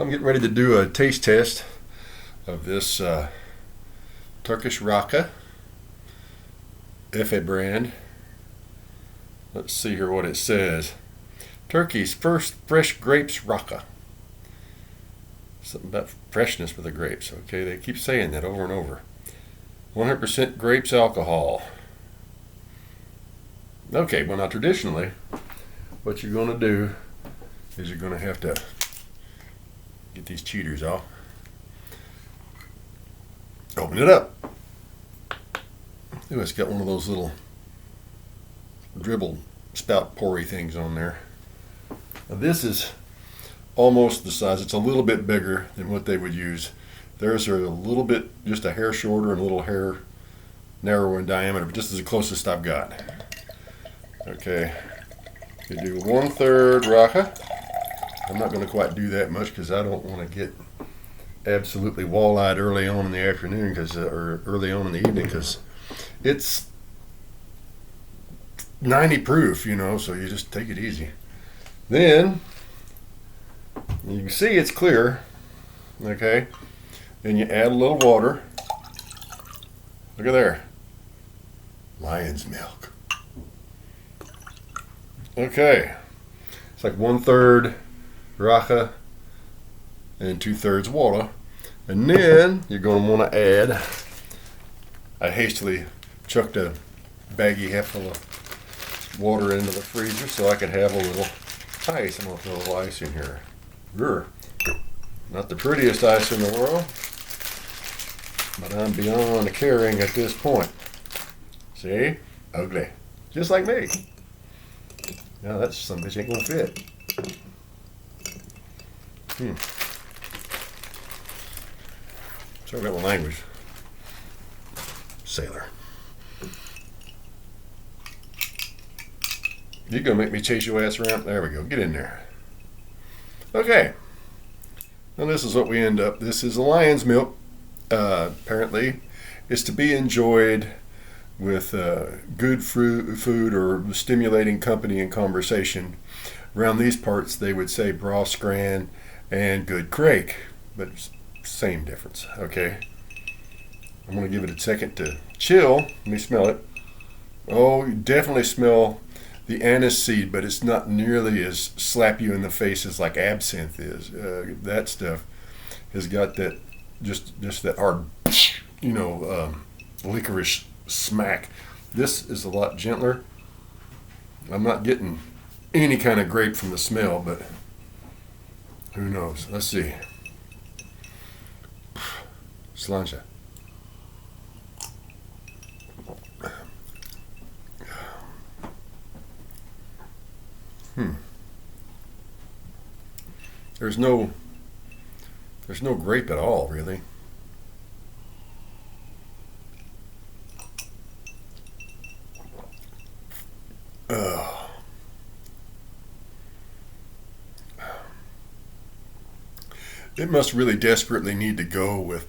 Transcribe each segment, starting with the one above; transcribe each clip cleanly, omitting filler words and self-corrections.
I'm getting ready to do a taste test of this Turkish Raki Efe brand. Let's see here what it says. Turkey's first fresh grapes Raki. Something about freshness with the grapes. Okay, they keep saying that over and over. 100% grapes alcohol. Okay, well now traditionally, what you're going to do is you're going to have to get these cheaters off. Open it up. Ooh, it's got one of those little dribble spout pory things on there. Now this is almost the size. It's a little bit bigger than what they would use. Theirs are a little bit, just a hair shorter and a little hair narrower in diameter, but this is the closest I've got. Okay, you do 1/3 Raki. I'm not going to quite do that much because I don't want to get absolutely wall-eyed early on in the afternoon, or early on in the evening, because it's 90 proof, so you just take it easy. Then you can see it's clear, okay? Then you add a little water. Look at there, lion's milk. Okay, it's like 1/3 Raki and 2/3 water. And then you're going to want to add, I hastily chucked a baggie half full of water into the freezer so I could have a little ice. I'm going to throw a little ice in here. Not the prettiest ice in the world, but I'm beyond caring at this point. See? Ugly. Just like me. Now that's some bitch ain't gonna fit. Sorry about my language. Sailor. You're gonna make me chase your ass around? There we go. Get in there. Okay. Now this is what we end up. This is a lion's milk. Apparently, it's to be enjoyed with good food or stimulating company and conversation. Around these parts, they would say bra scran and good crake, but same difference. Okay, I'm going to give it a second to chill. Let me smell it. Oh, you definitely smell the anise seed, but it's not nearly as slap you in the face as like absinthe is. That stuff has got that just that hard, licorice smack. This is a lot gentler. I'm not getting any kind of grape from the smell, but who knows? Let's see. Sláinte. There's no grape at all, really. It must really desperately need to go with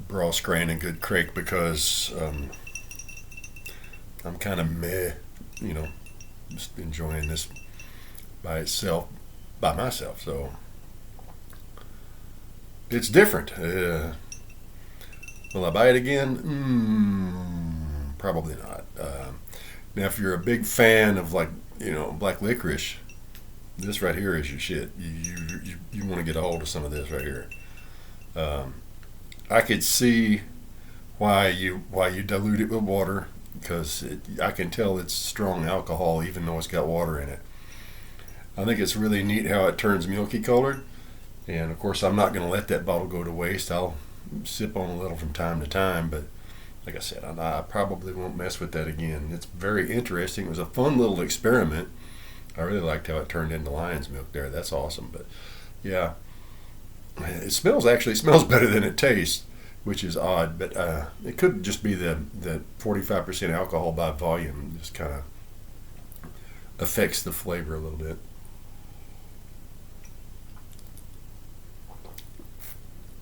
bra scran and good crake, because I'm kind of meh, just enjoying this by myself. So it's different. Will I buy it again? Probably not. Now, if you're a big fan of black licorice, this right here is your shit. You want to get a hold of some of this right here. I could see why you dilute it with water, because I can tell it's strong alcohol even though it's got water in it. I think it's really neat how it turns milky colored, and of course I'm not going to let that bottle go to waste. I'll sip on a little from time to time, but like I said, I probably won't mess with that again. It's very interesting. It was a fun little experiment. I really liked how it turned into lion's milk there. That's awesome. But yeah, it smells better than it tastes, which is odd. But it could just be the 45% alcohol by volume just kind of affects the flavor a little bit.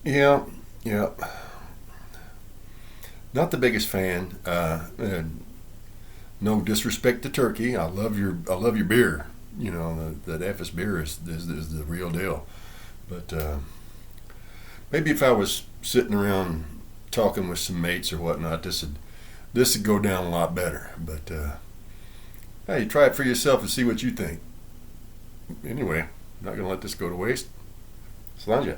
Yeah. Not the biggest fan. And no disrespect to Turkey. I love your beer. that Effis beer is the real deal. But maybe if I was sitting around talking with some mates or whatnot, this would go down a lot better. But hey, try it for yourself and see what you think. Anyway, not gonna let this go to waste. Slanja.